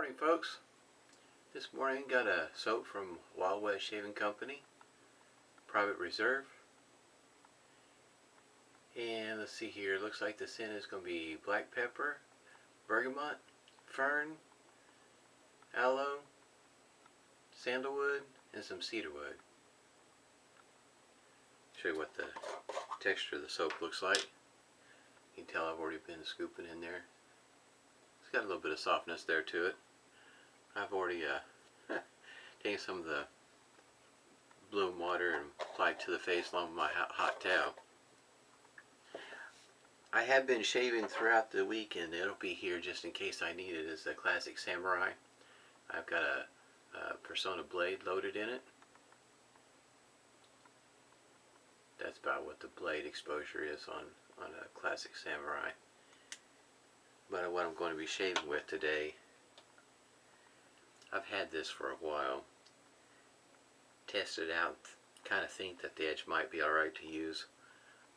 Morning, folks. This morning got a soap from Wild West Shaving Company, Private Reserve. And let's see here, it looks like the scent is going to be black pepper, bergamot, fern, alum, sandalwood, and some cedarwood. Show you what the texture of the soap looks like. You can tell I've already been scooping in there. It's got a little bit of softness there to it. I've already taken some of the bloom water and applied to the face along with my hot towel. I have been shaving throughout the week, and it'll be here just in case I need it. It's a classic samurai. I've got a Persona blade loaded in it. That's about what the blade exposure is on a classic samurai. But what I'm going to be shaving with today, I've had this for a while. Tested out, kind of think that the edge might be alright to use.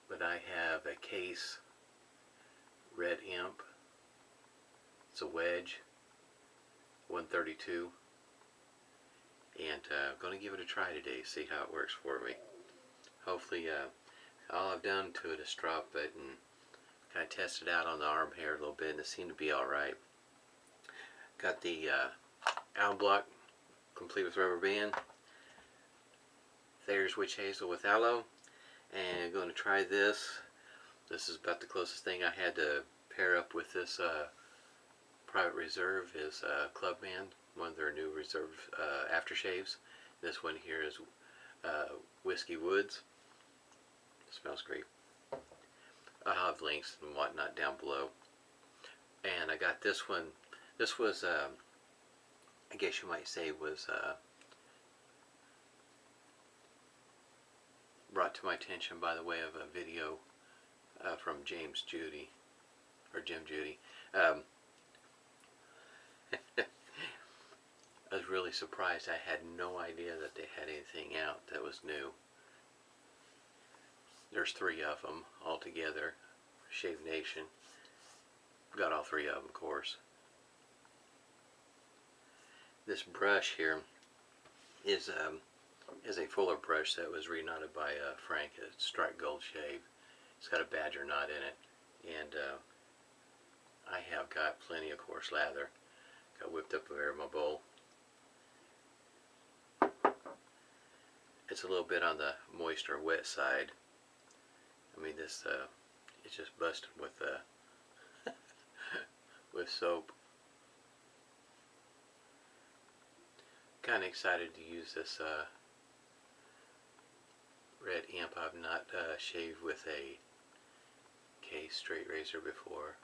But I have a case Red Imp. It's a wedge, 132. And I'm going to give it a try today, see how it works for me. Hopefully, all I've done to it is drop it and kind of test it out on the arm hair a little bit, and it seemed to be alright. Got the alum block complete with rubber band, Thayer's Witch Hazel with aloe, and I'm going to try this. This is about the closest thing I had to pair up with this Private Reserve is Clubman, one of their new reserve aftershaves. This one here is Whiskey Woods. Smells great. I'll have links and whatnot down below. And I got this one. This was, I guess you might say, was brought to my attention by the way of a video from Jim Judy. I was really surprised. I had no idea that they had anything out that was new. There's 3 of them all together. Shave Nation. Got all 3 of them, of course. This brush here is a fuller brush that was reknotted by Frank at Strike Gold Shave. It's got a badger knot in it, and I have got plenty of coarse lather. Got whipped up over in my bowl. It's a little bit on the moist or wet side. I mean, this it's just busted with with soap. Kind of excited to use this Red Imp. I've not shaved with a case straight razor before.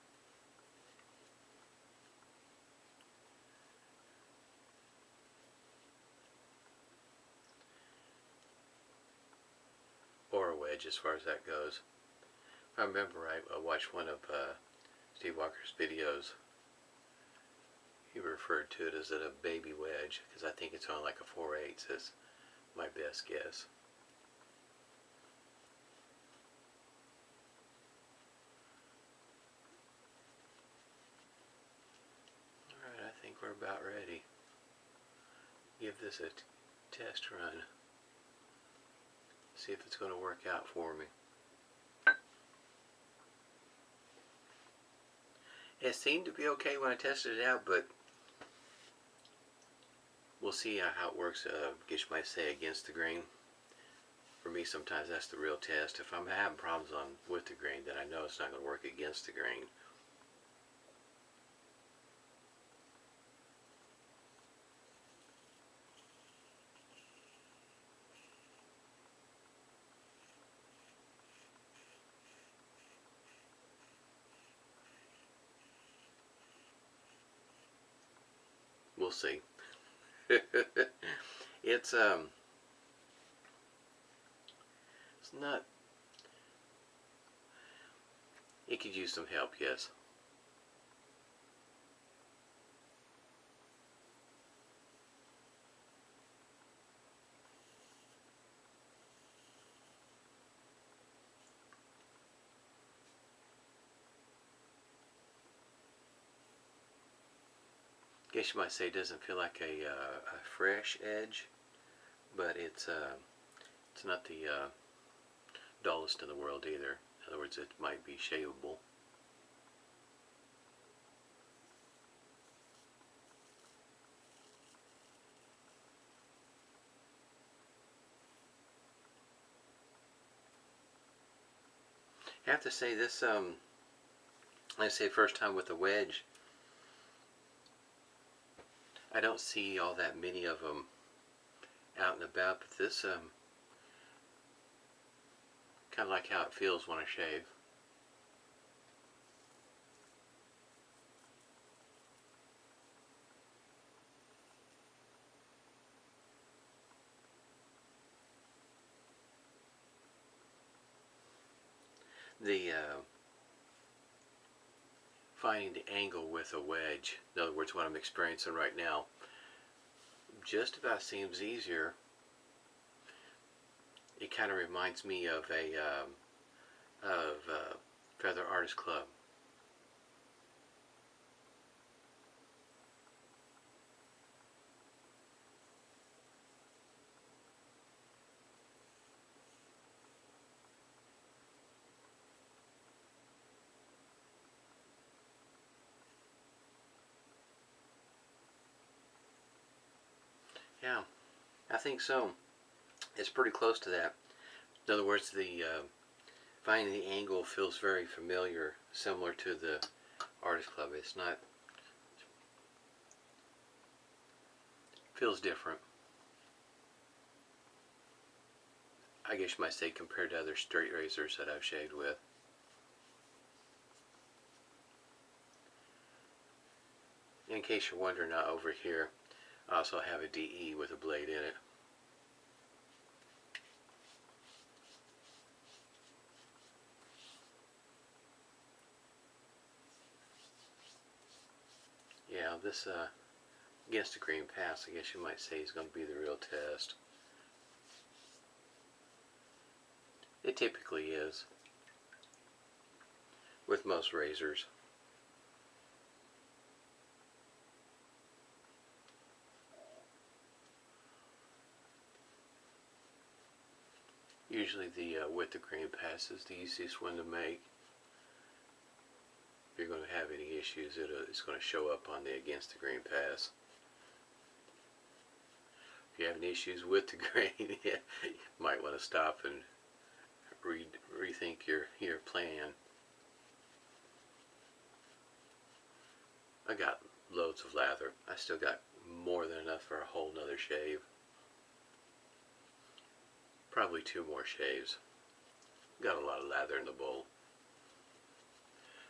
Or a wedge, as far as that goes. If I remember right, I watched one of Steve Walker's videos. He referred to it as a baby wedge, because I think it's on like a 4/8 is my best guess. Alright, I think we're about ready. Give this a test run. See if it's going to work out for me. It seemed to be okay when I tested it out, but we'll see how it works. I guess you might say against the grain. For me, sometimes that's the real test. If I'm having problems with the grain, then I know it's not going to work against the grain. We'll see. It's not. It could use some help, yes. guess you might say it doesn't feel like a fresh edge, but it's not the dullest in the world either. In other words, it might be shaveable. I have to say this, like I say, first time with the wedge, I don't see all that many of them out and about, but this, kind of like how it feels when I shave. The finding the angle with a wedge, in other words, what I'm experiencing right now, just about seems easier. It kind of reminds me of Feather Artist Club. Yeah, I think so. It's pretty close to that. In other words, the finding the angle feels very familiar, similar to the Artist Club. It's not, feels different. I guess you might say compared to other straight razors that I've shaved with. In case you're wondering, over here I also have a DE with a blade in it. Yeah, this against the green pass, I guess you might say, is going to be the real test. It typically is with most razors. Usually the with the green pass is the easiest one to make. If you're going to have any issues, it's going to show up on the against the grain pass. If you have any issues with the grain, you might want to stop and rethink your plan. I got loads of lather. I still got more than enough for a whole nother shave. Probably 2 more shaves. Got a lot of lather in the bowl.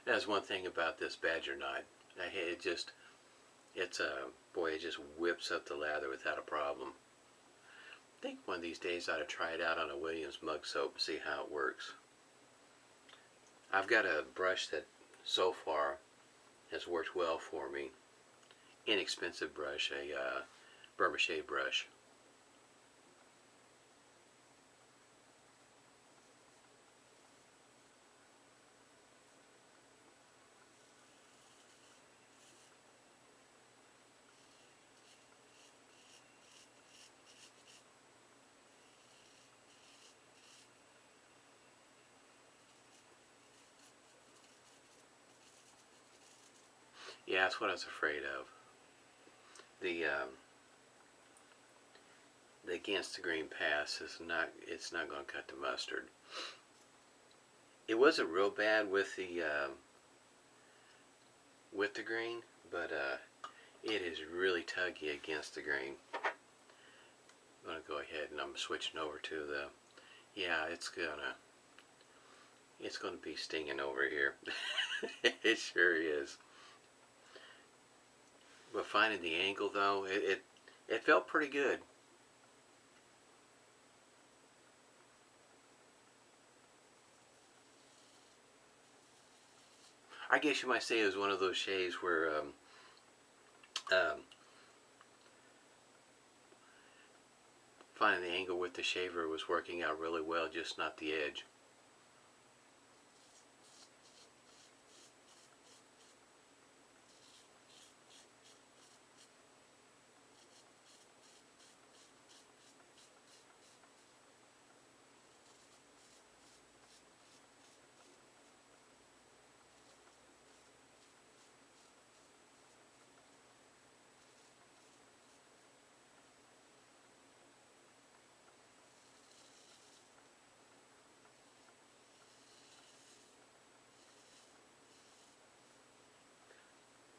That's one thing about this Badger knot. It just whips up the lather without a problem. I think one of these days I ought to try it out on a Williams mug soap and see how it works. I've got a brush that so far has worked well for me. Inexpensive brush, a Bergamot brush. Yeah, that's what I was afraid of. The against the green pass is not. It's not going to cut the mustard. It wasn't real bad with the green, but it is really tuggy against the grain. I'm going to go ahead and I'm switching over to the. Yeah, it's gonna be stinging over here. It sure is. But finding the angle though, it felt pretty good. I guess you might say it was one of those shaves where finding the angle with the shaver was working out really well, just not the edge.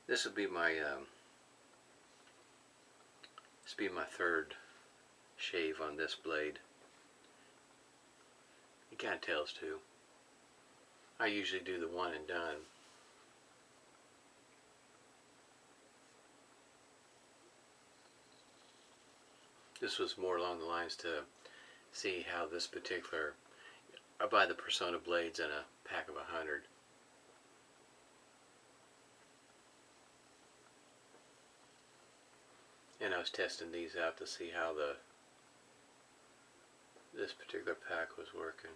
This would be my third shave on this blade. You kind of tells too. I usually do the one and done. This was more along the lines to see how this particular, I buy the Persona blades in a pack of 100. And I was testing these out to see how this particular pack was working.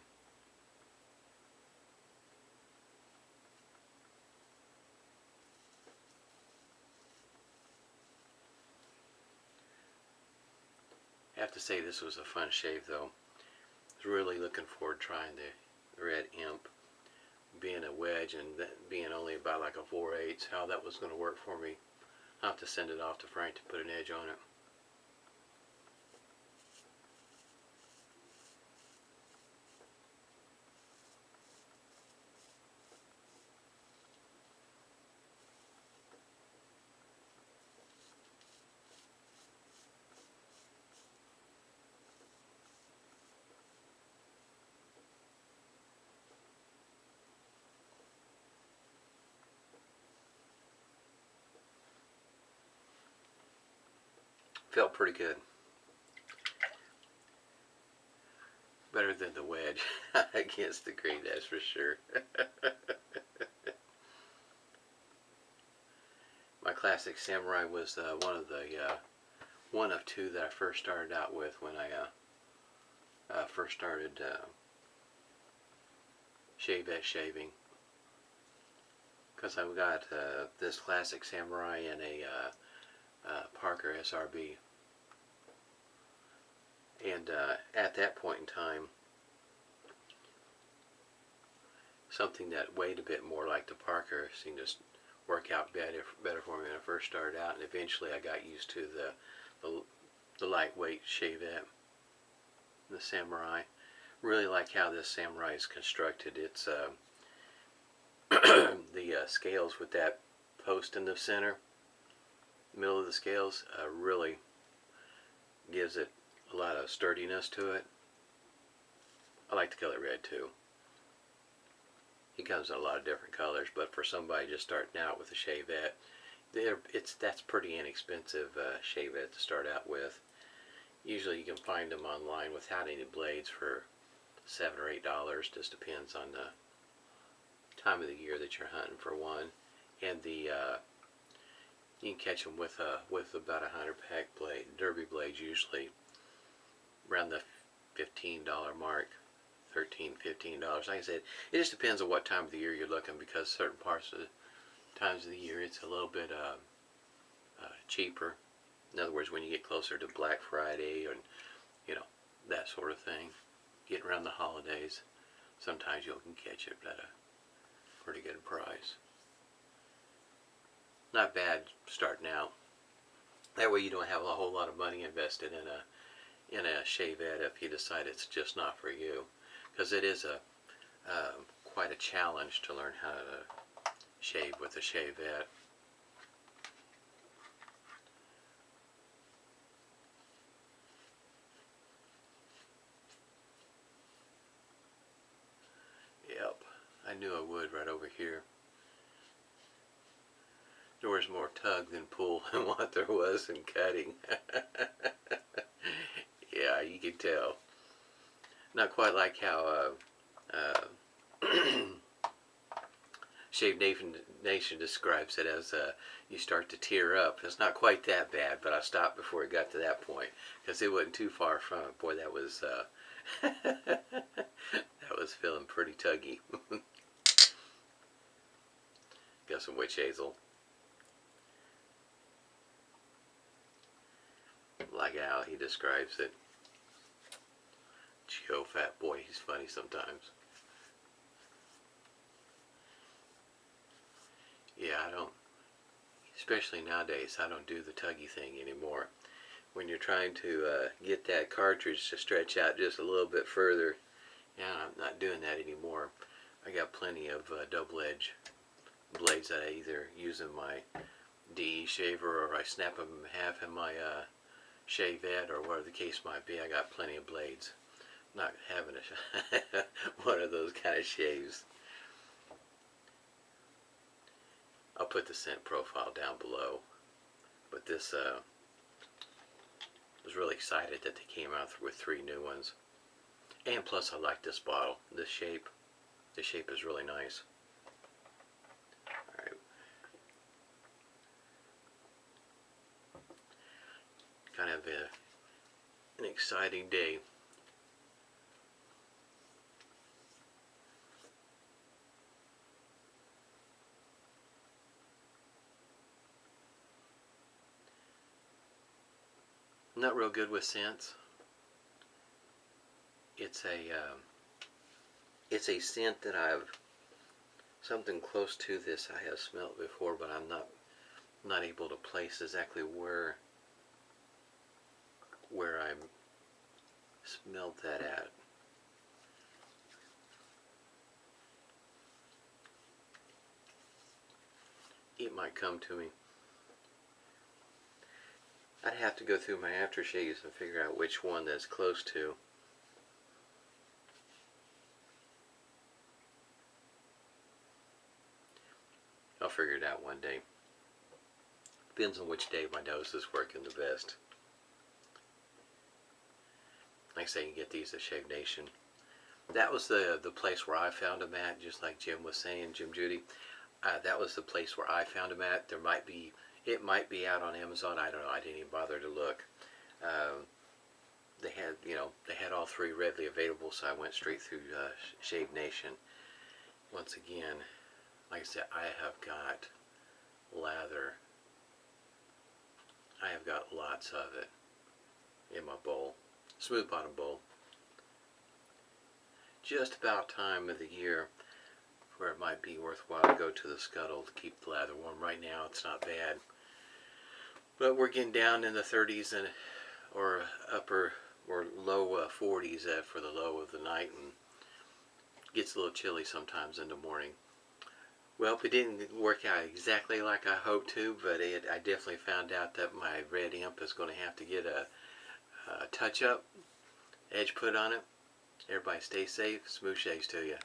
I have to say this was a fun shave though. I was really looking forward to trying the Red Imp, being a wedge and that being only about like a 4/8, how that was going to work for me. I'll have to send it off to Frank to put an edge on it. Felt pretty good. Better than the wedge against the green, that's for sure. My classic samurai was one of two that I first started out with when I first started Shavette shaving. Because I've got this classic samurai and a Parker SRB. And at that point in time, something that weighed a bit more like the Parker seemed to work out better for me when I first started out, and eventually I got used to the lightweight Shavette, the Samurai. Really like how this Samurai is constructed. It's the scales with that post in the center, middle of the scales, really gives it a lot of sturdiness to it. I like the color red too. He comes in a lot of different colors, but for somebody just starting out with a Shavette, that's pretty inexpensive Shavette to start out with. Usually you can find them online without any blades for $7 or $8. Just depends on the time of the year that you're hunting for one, and you can catch them with about a 100-pack blade, derby blades, usually around the $15 mark, $13, $15. Like I said, it just depends on what time of the year you're looking, because certain parts of the times of the year it's a little bit cheaper. In other words, when you get closer to Black Friday and that sort of thing, getting around the holidays, sometimes you can catch it at a pretty good price. Not bad starting out. That way you don't have a whole lot of money invested in a Shavette if you decide it's just not for you, because it is quite a challenge to learn how to shave with a Shavette. Yep, I knew I would right over here. There was more tug than pull than what there was in cutting. Yeah, you can tell. Not quite like how Shave Nation describes it as you start to tear up. It's not quite that bad, but I stopped before it got to that point because it wasn't too far from it. Boy, that was that was feeling pretty tuggy. Got some witch hazel. Like how he describes it. Joe, fat boy, he's funny sometimes. Yeah, I don't, especially nowadays, I don't do the tuggy thing anymore. When you're trying to get that cartridge to stretch out just a little bit further, yeah, I'm not doing that anymore. I got plenty of double edge blades that I either use in my DE shaver, or I snap them in half in my Shavette, or whatever the case might be. I got plenty of blades. I'm not having a one of those kind of shaves. I'll put the scent profile down below. But this was really excited that they came out with 3 new ones. And plus I like this bottle. This shape. The shape is really nice. Alright. Kind of an exciting day. I'm not real good with scents. It's a scent that something close to this I have smelled before, but I'm not able to place exactly where I smelled that at. It might come to me. I'd have to go through my aftershaves and figure out which one that's close to. I'll figure it out one day. Depends on which day my nose is working the best. Like I say, you can get these at Shave Nation. That was the place where I found them at, just like Jim was saying, Jim Judy. That was the place where I found them at. It might be out on Amazon. I don't know. I didn't even bother to look. They had all 3 readily available, so I went straight through Shave Nation. Once again, like I said, I have got lather. I have got lots of it in my bowl. Smooth bottom bowl. Just about time of the year where it might be worthwhile to go to the scuttle to keep the lather warm. Right now it's not bad, but we're getting down in the 30s or upper or low 40s for the low of the night, and gets a little chilly sometimes in the morning. Well, it didn't work out exactly like I hoped to, but I definitely found out that my Red Imp is going to have to get a touch-up edge put on it. Everybody stay safe. Smooth shaves to you.